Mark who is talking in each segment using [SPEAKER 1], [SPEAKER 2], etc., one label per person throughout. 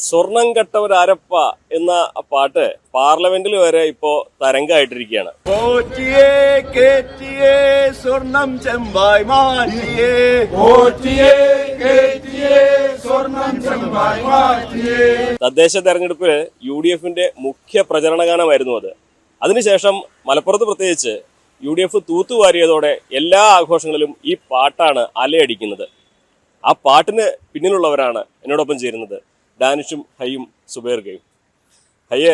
[SPEAKER 1] സ്വർണം കട്ടവരാരപ്പ എന്ന പാട്ട് പാർലമെന്റിൽ വരെ ഇപ്പോ തരംഗമായിട്ടിരിക്കുകയാണ്.
[SPEAKER 2] സ്വർണം ചെമ്പായി മാറ്റിയേ,
[SPEAKER 1] തദ്ദേശ തെരഞ്ഞെടുപ്പിൽ UDFന്റെ മുഖ്യ പ്രചരണ ഗാനമായിരുന്നു അത്. അതിനുശേഷം മലപ്പുറത്ത് പ്രത്യേകിച്ച് UDF തൂത്തുവാരിയതോടെ എല്ലാ ആഘോഷങ്ങളിലും ഈ പാട്ടാണ് അലയടിക്കുന്നത്. ആ പാട്ടിന് പിന്നിലുള്ളവരാണ് എന്നോടൊപ്പം ചേരുന്നത് ഡാനിഷും ഹയ്യും സുബൈർക്കയും. ഹയ്യേ,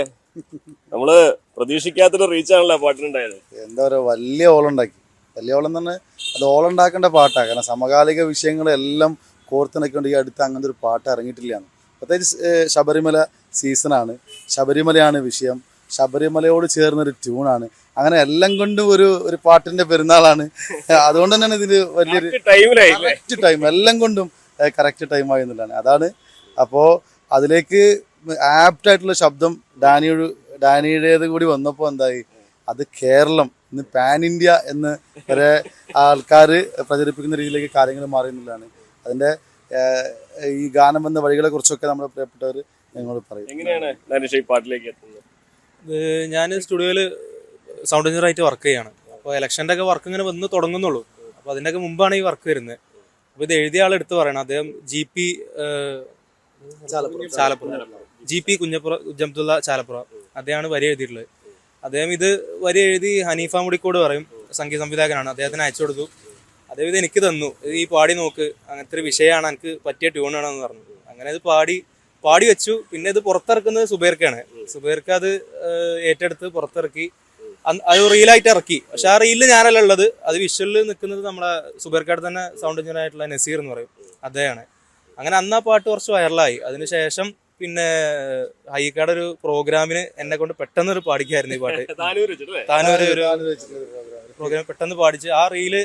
[SPEAKER 1] നമ്മള് പ്രതീക്ഷിക്കാത്തൊരു റീച്ചാണല്ലോ പാട്ടിനുണ്ടായത്.
[SPEAKER 3] എന്താ പറയുക, വലിയ ഓളുണ്ടാക്കി. വലിയ ഓളം തന്നെ അത് ഓളുണ്ടാക്കേണ്ട പാട്ടാണ്. കാരണം സമകാലിക വിഷയങ്ങളെല്ലാം കോർത്തിണക്കൊണ്ട് ഈ അടുത്ത് അങ്ങനത്തെ ഒരു പാട്ട് ഇറങ്ങിയിട്ടില്ലയാണ്. പ്രത്യേകിച്ച് ശബരിമല സീസണാണ്, ശബരിമലയാണ് വിഷയം, ശബരിമലയോട് ചേർന്നൊരു ട്യൂണാണ്. അങ്ങനെ എല്ലാം കൊണ്ടും ഒരു പാട്ടിന്റെ പെരുന്നാളാണ്. അതുകൊണ്ട് തന്നെയാണ് ഇതിന് വലിയൊരു കറക്റ്റ് ടൈം, എല്ലാം കൊണ്ടും കറക്റ്റ് ടൈം ആയെന്നുള്ളതാണ്. അതാണ് അപ്പോൾ അതിലേക്ക് ആപ്റ്റായിട്ടുള്ള ശബ്ദം ഡാനിയുടേത് കൂടി വന്നപ്പോൾ എന്തായി, അത് കേരളം ഇന്ന് പാൻ ഇന്ത്യ എന്ന് വരെ ആൾക്കാർ പ്രചരിപ്പിക്കുന്ന രീതിയിലേക്ക് കാര്യങ്ങൾ മാറിയെന്നുള്ളതാണ്. അതിൻ്റെ ഈ ഗാനം വന്ന വഴികളെ കുറിച്ചൊക്കെ നമ്മുടെ പ്രിയപ്പെട്ടവർ ഞങ്ങളോട് പറയും.
[SPEAKER 1] എങ്ങനെയാണ് ഈ പാട്ടിലേക്ക് എത്തുന്നത്?
[SPEAKER 4] ഞാൻ സ്റ്റുഡിയോയിൽ സൗണ്ട് എഞ്ചിനീയറായിട്ട് വർക്ക് ചെയ്യാണ്. അപ്പോൾ ഇലക്ഷൻ്റെ ഒക്കെ വർക്ക് ഇങ്ങനെ വന്ന് തുടങ്ങുന്നുള്ളൂ. അപ്പോൾ അതിൻ്റെയൊക്കെ മുമ്പാണ് ഈ വർക്ക് വരുന്നത്. അപ്പോൾ ഇത് എഴുതിയ ആൾ എടുത്ത് പറയണം, അദ്ദേഹം GP കുഞ്ഞബ്ദുള്ള ചാലപ്പുറ, അദ്ദേഹമാണ് വരി എഴുതിയിട്ടുള്ളത്. അദ്ദേഹം ഇത് വരി എഴുതി ഹനീഫ മുടിക്കോട് പറയും, സംഗീത സംവിധായകനാണ്, അദ്ദേഹത്തിന് അയച്ചു കൊടുത്തു. അദ്ദേഹം ഇത് എനിക്ക് തന്നു, ഈ പാടി നോക്ക്, അങ്ങനത്തെ ഒരു വിഷയമാണ്, എനിക്ക് പറ്റിയ ട്യൂണാണെന്ന് പറഞ്ഞു. അങ്ങനെ ഇത് പാടി വെച്ചു. പിന്നെ ഇത് പുറത്തിറക്കുന്നത് സുബൈർക്കാണ്. സുബൈർക്ക് അത് ഏറ്റെടുത്ത് പുറത്തിറക്കി, അത് റീലായിട്ട് ഇറക്കി. പക്ഷെ ആ റീലിൽ ഞാനല്ല ഉള്ളത്, അത് വിഷ്വലിൽ നിൽക്കുന്നത് നമ്മളെ സുബൈർക്കാട് തന്നെ സൗണ്ട് എഞ്ചിനീയർ ആയിട്ടുള്ള നസീർ എന്ന് പറയും, അദ്ദേഹമാണ്. അങ്ങനെ അന്ന് ആ പാട്ട് കുറച്ച് വൈറലായി. അതിനുശേഷം പിന്നെ ഹൈക്കാട് ഒരു പ്രോഗ്രാമിന് എന്നെ കൊണ്ട് പെട്ടെന്നൊരു പാടിക്കായിരുന്നു ഈ പാട്ട്. താനൂര് ഒരു പ്രോഗ്രാം പെട്ടെന്ന് പാടിച്ച് ആ റീല്,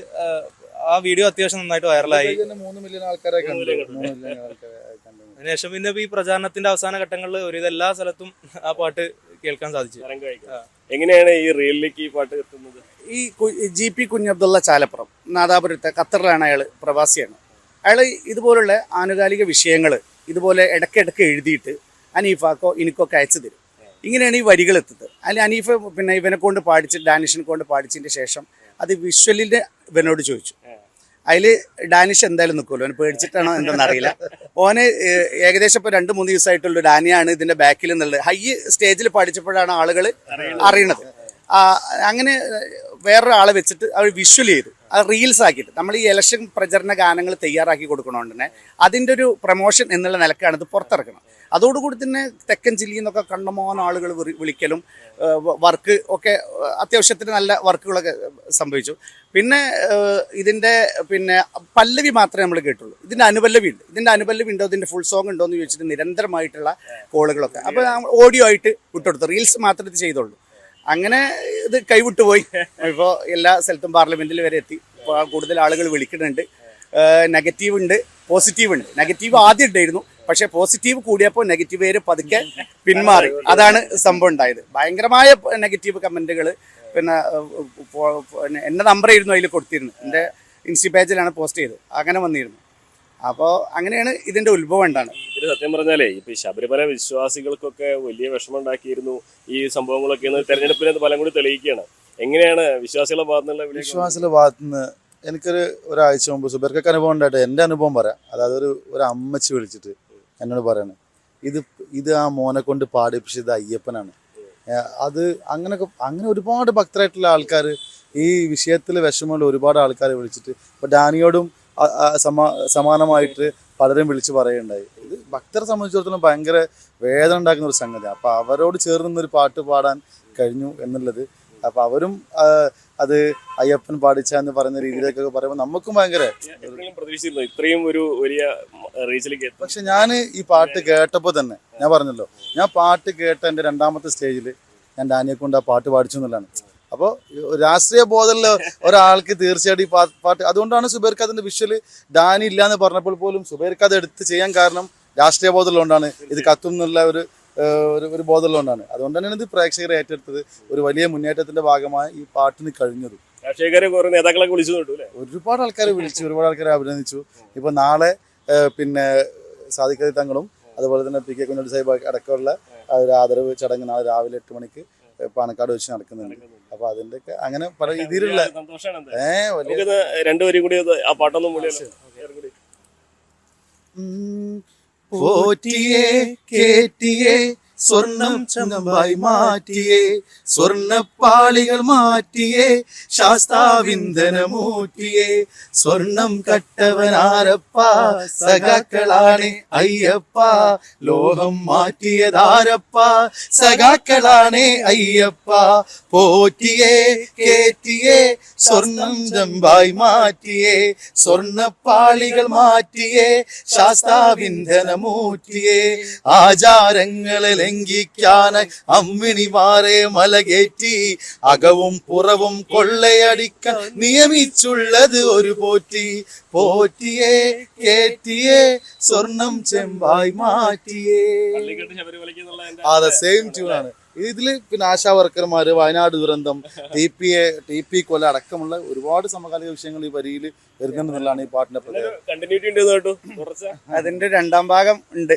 [SPEAKER 4] ആ വീഡിയോ അത്യാവശ്യം നന്നായിട്ട് വൈറലായി.
[SPEAKER 3] 3 മില്യൺ ആൾക്കാരെ കണ്ടു.
[SPEAKER 4] അതിനുശേഷം പിന്നെ ഈ പ്രചാരണത്തിന്റെ അവസാന ഘട്ടങ്ങളിൽ ഒരുവിധ എല്ലാ സ്ഥലത്തും ആ പാട്ട് കേൾക്കാൻ സാധിച്ചു.
[SPEAKER 1] എങ്ങനെയാണ് ഈ റീലിലേക്ക് ഈ പാട്ട് എത്തുന്നത്?
[SPEAKER 5] ഈ GP കുഞ്ഞബ്ദുള്ള ചാലപ്പുറം നാദാപുരത്തെ ഖത്തറിലാണ്, അയാൾ പ്രവാസിയാണ്. അയാൾ ഇതുപോലുള്ള ആനുകാലിക വിഷയങ്ങൾ ഇതുപോലെ ഇടയ്ക്കിടയ്ക്ക് എഴുതിയിട്ട് അനീഫാക്കോ എനിക്കൊക്കെ അയച്ചു തരും. ഇങ്ങനെയാണ് ഈ വരികൾ എത്തുന്നത്. അതിൽ അനീഫ പിന്നെ ഇവനെ കൊണ്ട് പാടിച്ച്, ഡാനിഷിനെ കൊണ്ട് പാടിച്ചതിൻ്റെ ശേഷം അത് വിഷ്വലിൻ്റെ ഇവനോട് ചോദിച്ചു. അതിൽ ഡാനിഷ് എന്തായാലും നിൽക്കുമല്ലോ, അവന് പേടിച്ചിട്ടാണോ എന്തെന്നറിയില്ല. ഓന് ഏകദേശം ഇപ്പോൾ 2-3 ദിവസമായിട്ടുള്ളൂ ഡാനിയാണ് ഇതിൻ്റെ ബാക്കിൽ നിന്നുള്ളത്. ഹൈ സ്റ്റേജിൽ പാടിച്ചപ്പോഴാണ് ആളുകൾ അറിയണത്. അങ്ങനെ വേറൊരാളെ വെച്ചിട്ട് അവർ വിഷ്വൽ ചെയ്തു, അത് റീൽസ് ആക്കിയിട്ട് നമ്മൾ ഈ ഇലക്ഷൻ പ്രചരണ ഗാനങ്ങൾ തയ്യാറാക്കി കൊടുക്കണോണ്ട് തന്നെ അതിൻ്റെ ഒരു പ്രൊമോഷൻ എന്നുള്ള നിലക്കാണ് ഇത് പുറത്തിറക്കണം. അതോടുകൂടി തന്നെ തെക്കൻ ജില്ലയിൽ നിന്നൊക്കെ കണ്ടമാനം ആളുകൾ വിളിക്കലും വർക്ക് ഒക്കെ അത്യാവശ്യത്തിന് നല്ല വർക്കുകളൊക്കെ സംഭവിച്ചു. പിന്നെ ഇതിൻ്റെ പിന്നെ പല്ലവി മാത്രമേ നമ്മൾ കേട്ടുള്ളൂ. ഇതിൻ്റെ അനുപല്ലവി ഉണ്ടോ, ഇതിൻ്റെ ഫുൾ സോങ് ഉണ്ടോ എന്ന് ചോദിച്ചിട്ട് നിരന്തരമായിട്ടുള്ള കോളുകളൊക്കെ. അപ്പോൾ ഓഡിയോ ആയിട്ട് വിട്ടുകൊടുത്തു, റീൽസ് മാത്രമേ ഇത് ചെയ്തുള്ളൂ. അങ്ങനെ ഇത് കൈവിട്ടുപോയി. ഇപ്പോൾ എല്ലാ സ്ഥലത്തും പാർലമെന്റിൽ വരെ എത്തി. കൂടുതൽ ആളുകൾ വിളിക്കുന്നുണ്ട്. നെഗറ്റീവ് ഉണ്ട്, പോസിറ്റീവ് ഉണ്ട്. നെഗറ്റീവ് ആദ്യം ഉണ്ടായിരുന്നു, പക്ഷേ പോസിറ്റീവ് കൂടിയപ്പോൾ നെഗറ്റീവ് പേര് പതുക്കെ പിന്മാറി. അതാണ് സംഭവം ഉണ്ടായത്. ഭയങ്കരമായ നെഗറ്റീവ് കമൻറ്റുകൾ. പിന്നെ എന്നെ നമ്പറായിരുന്നു അതിൽ കൊടുത്തിരുന്നു, എൻ്റെ ഇൻസ്റ്റ പേജിലാണ് പോസ്റ്റ് ചെയ്തത്. അങ്ങനെ വന്നിരുന്നു. അപ്പോൾ അങ്ങനെയാണ് ഇതിന്റെ ഉത്ഭവം ഉണ്ടാണ്.
[SPEAKER 1] ഇതിന് സത്യം പറഞ്ഞാലേ ഇപ്പൊ ശബരിമല വിശ്വാസികൾക്കൊക്കെ വലിയ വിഷമം ഉണ്ടാക്കിയിരുന്നു ഈ സംഭവങ്ങളൊക്കെ. തെരഞ്ഞെടുപ്പിന് ഫലം കൂടി തെളിയിക്കുകയാണ്. എങ്ങനെയാണ് വിശ്വാസികളുടെ
[SPEAKER 3] ഭാഗത്തുനിന്ന് ഒരാഴ്ച മുമ്പ് സുബൈർക്കൊക്കെ അനുഭവം ഉണ്ടായിട്ട് എൻ്റെ അനുഭവം പറയാം. അതായത് ഒരു അമ്മച്ചി വിളിച്ചിട്ട് എന്നോട് പറയാണ്, ഇത് ആ മോനെ കൊണ്ട് പാടിപ്പിച്ചത് അയ്യപ്പനാണ്. അത് അങ്ങനെ ഒരുപാട് ഭക്തരായിട്ടുള്ള ആൾക്കാർ, ഈ വിഷയത്തിൽ വിഷമമുള്ള ഒരുപാട് ആൾക്കാർ വിളിച്ചിട്ട്, ഇപ്പോൾ ഡാനിയോടും സമാനമായിട്ട് പലരും വിളിച്ച് പറയുകയുണ്ടായി. ഇത് ഭക്തരെ സംബന്ധിച്ചിടത്തോളം ഭയങ്കര വേദന ഉണ്ടാക്കുന്ന ഒരു സംഗതി. അപ്പോൾ അവരോട് ചേർന്നൊരു പാട്ട് പാടാൻ കഴിഞ്ഞു എന്നുള്ളത്, അപ്പോൾ അവരും അത് അയ്യപ്പൻ പാടിച്ച എന്ന് പറയുന്ന രീതിയിലേക്കൊക്കെ പറയുമ്പോൾ നമുക്കും ഭയങ്കര
[SPEAKER 1] ഇത്രയും ഒരു വലിയ റീച്ചിലേക്ക്.
[SPEAKER 3] പക്ഷെ ഞാൻ ഈ പാട്ട് കേട്ടപ്പോൾ തന്നെ ഞാൻ പറഞ്ഞല്ലോ, ഞാൻ പാട്ട് കേട്ട എൻ്റെ 2ാമത്തെ സ്റ്റേജിൽ ഞാൻ ഡാനിയെ കൊണ്ട് ആ പാട്ട് പാടിച്ചു എന്നുള്ളതാണ്. അപ്പോൾ രാഷ്ട്രീയ ബോധമുള്ള ഒരാൾക്ക് തീർച്ചയായിട്ടും ഈ പാട്ട്, അതുകൊണ്ടാണ് സുബൈർക്ക് അതിൻ്റെ വിഷ്വല് ഡാനി ഇല്ല എന്ന് പറഞ്ഞപ്പോൾ പോലും സുബൈർക്ക് അത് എടുത്ത് ചെയ്യാൻ കാരണം രാഷ്ട്രീയ ബോധമുള്ളതുകൊണ്ടാണ്, ഇത് കത്തും എന്നുള്ള ഒരു ബോധമുള്ളതുകൊണ്ടാണ്. അതുകൊണ്ട് തന്നെയാണ് ഇത് പ്രേക്ഷകരെ ഏറ്റെടുത്തത്. ഒരു വലിയ മുന്നേറ്റത്തിന്റെ ഭാഗമായി ഈ പാട്ടിന് കഴിഞ്ഞത്.
[SPEAKER 1] ഒരുപാട്
[SPEAKER 3] ആൾക്കാരെ വിളിച്ചു, ഒരുപാട് ആൾക്കാരെ അഭിനന്ദിച്ചു. ഇപ്പൊ നാളെ പിന്നെ സാദിഖ് അലി തങ്ങളും അതുപോലെ തന്നെ പി കെ കുഞ്ഞാലി സാഹിബ് അടക്കമുള്ള ഒരു ആദരവ് ചടങ്ങ് നാളെ രാവിലെ 8 മണിക്ക് പാണക്കാട് വെച്ച് നടക്കുന്നുണ്ട്. അപ്പൊ അതിന്റെ ഒക്കെ അങ്ങനെ പല രീതിയിലുള്ള വലിയ
[SPEAKER 1] രണ്ടുപേരും കൂടി ആ പാട്ടൊന്നും മൂളിയല്ലോ.
[SPEAKER 3] പോറ്റിയേ കേറ്റിയേ സ്വർണം ചമ്പായി മാറ്റിയേ സ്വർണപ്പാളികൾ മാറ്റിയേ ശാസ്താവിന്ദനമൂറ്റിയേ സ്വർണം കട്ടവനാരപ്പ സഖാക്കളാണ് അയ്യപ്പ ലോകം മാറ്റിയതാരപ്പ സഖാക്കളാണ് അയ്യപ്പ പോറ്റിയേ കേറ്റിയേ സ്വർണം ചമ്പായി മാറ്റിയേ സ്വർണപ്പാളികൾ മാറ്റിയേ ശാസ്താവിന്ദനമൂറ്റിയേ ആചാരങ്ങളെ ലംഘിക്കാനായി അമ്മിണിമാരെ മലകേറ്റി അകവും പുറവും കൊള്ളയടിക്കാൻ നിയമിച്ചുള്ളത് ഒരു പോറ്റി പോറ്റിയേ കേറ്റിയേ സ്വർണം ചെമ്പായി മാറ്റിയേ. അതെ, സെയിം ട്യൂണാണ് ഇതില്. പിന്നെ ആശാ വർക്കർമാര്, വയനാട് ദുരന്തം, ടി പി കൊല അടക്കമുള്ള ഒരുപാട് സമകാലിക വിഷയങ്ങൾ ഈ വരിയിൽ വരുന്നുണ്ടെന്നുള്ളതാണ് ഈ പാട്ടിന്റെ പ്രത്യേകത.
[SPEAKER 5] അതിന്റെ 2ാം ഭാഗം ഉണ്ട്,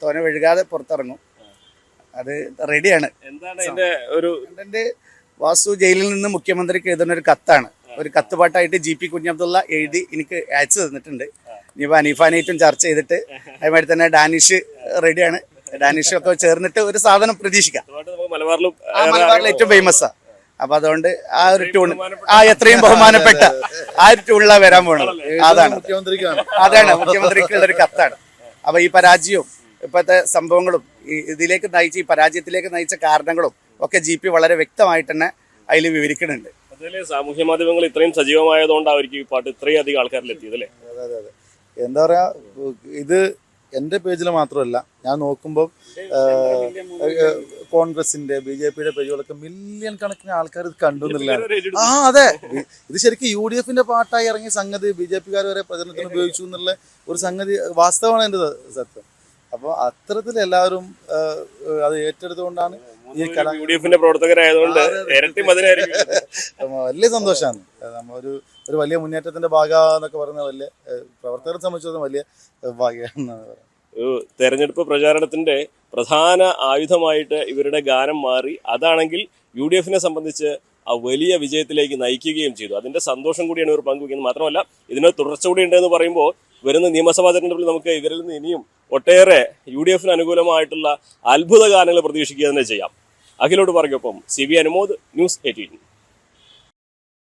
[SPEAKER 5] തോന വെഴുകാതെ പുറത്തിറങ്ങും, അത് റെഡിയാണ്. എന്റെ വാസു ജയിലിൽ നിന്ന് മുഖ്യമന്ത്രിക്ക് എഴുതുന്ന ഒരു കത്താണ്. ഒരു കത്തുപാട്ടായിട്ട് GP കുഞ്ഞബ്ദുള്ള എഴുതി എനിക്ക് അയച്ചു തന്നിട്ടുണ്ട്. ഇനിയിപ്പോൾ അനീഫാനായിട്ടും ചർച്ച ചെയ്തിട്ട് അതുമാതിരി തന്നെ ഡാനിഷ് റെഡിയാണ്. ഡാനിഷും ഒക്കെ ചേർന്നിട്ട് ഒരു സാധനം പ്രതീക്ഷിക്കാം. മലബാറിൽ ഏറ്റവും ഫേമസാ. അപ്പൊ അതുകൊണ്ട് ആ ഒരു ട്യൂൺ, എത്രയും ബഹുമാനപ്പെട്ട ആ ഒരു ട്യൂണിലാണ് വരാൻ പോണത്. അതാണ് മുഖ്യമന്ത്രിക്കുള്ള ഒരു കത്താണ്. അപ്പൊ ഈ പരാജയവും ഇപ്പോഴത്തെ സംഭവങ്ങളും ഇതിലേക്ക് നയിച്ച, ഈ പരാജയത്തിലേക്ക് നയിച്ച കാരണങ്ങളും ഒക്കെ GP വളരെ വ്യക്തമായിട്ട് തന്നെ അതിൽ വിവരിക്കുന്നുണ്ട്.
[SPEAKER 1] സാമൂഹ്യ മാധ്യമങ്ങൾ ഇത്രയും സജീവമായതുകൊണ്ടായിരിക്കും ഈ പാട്ട് ഇത്രയും അധികം ആൾക്കാരിലെത്തിയത് അല്ലേ?
[SPEAKER 3] അതെ. എന്താ പറയാ, ഇത് എൻ്റെ പേജിൽ മാത്രമല്ല, ഞാൻ നോക്കുമ്പോൾ കോൺഗ്രസിന്റെ BJPയുടെ പേജുകളൊക്കെ മില്യൺ കണക്കിന് ആൾക്കാർ ഇത് കണ്ടു എന്നുള്ളതാണ്. അതെ, ഇത് ശരിക്കും UDF പാട്ടായി ഇറങ്ങിയ സംഗതി BJPക്കാർ വരെ പ്രചരണത്തിന് ഉപയോഗിച്ചു എന്നുള്ള ഒരു സംഗതി വാസ്തവമാണ് എൻ്റെ സത്യം. അപ്പോൾ അത്തരത്തിൽ എല്ലാവരും അത് ഏറ്റെടുത്തുകൊണ്ടാണ് ഈ
[SPEAKER 1] UDF പ്രവർത്തകരായതുകൊണ്ട്
[SPEAKER 3] വലിയ സന്തോഷമാണ്. നമ്മ ഒരു വലിയ മുന്നേറ്റത്തിന്റെ ഭാഗമെന്നൊക്കെ പറയുന്ന വലിയ പ്രവർത്തകരെ സംബന്ധിച്ചിടത്തോളം വലിയ ഭാഗ്യമാണെന്നാണ് പറയുന്നത്.
[SPEAKER 1] തെരഞ്ഞെടുപ്പ് പ്രചാരണത്തിന്റെ പ്രധാന ആയുധമായിട്ട് ഇവരുടെ ഗാനം മാറി. അതാണെങ്കിൽ UDF സംബന്ധിച്ച് ആ വലിയ വിജയത്തിലേക്ക് നയിക്കുകയും ചെയ്തു. അതിന്റെ സന്തോഷം കൂടിയാണ് ഇവർ പങ്കുവയ്ക്കുന്നത്. മാത്രമല്ല ഇതിന് തുടർച്ച കൂടി ഉണ്ടെന്ന് പറയുമ്പോൾ വരുന്ന നിയമസഭാ തെരഞ്ഞെടുപ്പിൽ നമുക്ക് ഇവരിൽ നിന്ന് ഇനിയും ഒട്ടേറെ UDF അനുകൂലമായിട്ടുള്ള അത്ഭുത ഗാനങ്ങൾ പ്രതീക്ഷിക്കുക തന്നെ ചെയ്യാം. അഖിലോട് പറഞ്ഞൊപ്പം CB അനുമോദ്, News 18.